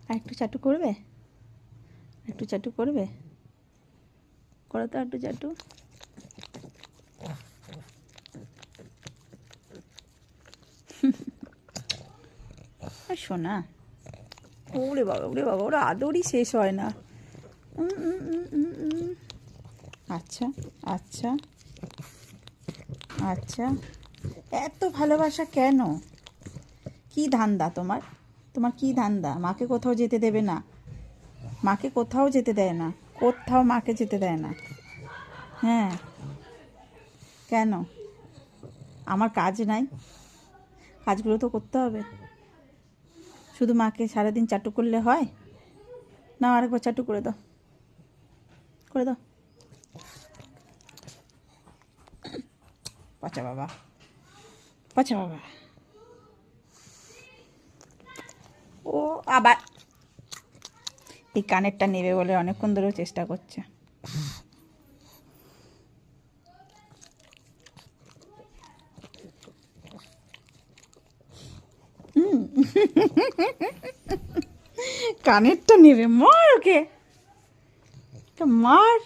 আর একটু চাটু করবে, একটু চাটু করবে, করো তো একটু চাটু। শোনা, ওরে বাবা ওরে বাবা, ওরা আদরই শেষ হয় না। আচ্ছা আচ্ছা আচ্ছা, এত ভালোবাসা কেন? কি ধান্দা তোমার? তোমার কি ধান্দা? মাকে কোথাও যেতে দেবে না, মাকে কোথাও যেতে দেয় না, কোথাও মাকে যেতে দেয় না। হ্যাঁ, কেন? আমার কাজ নাই? কাজগুলো তো করতে হবে। শুধু মাকে সারাদিন চাটু করলে হয় না? আরেকবার চাটু করে দাও, করে দাও। পচা বাবা, পচা বাবা। ও আবার এই কানেরটা নেবে বলে অনেকক্ষণ ধরেও চেষ্টা করছে। কানেরটা নেবে, মার ওকে, মার।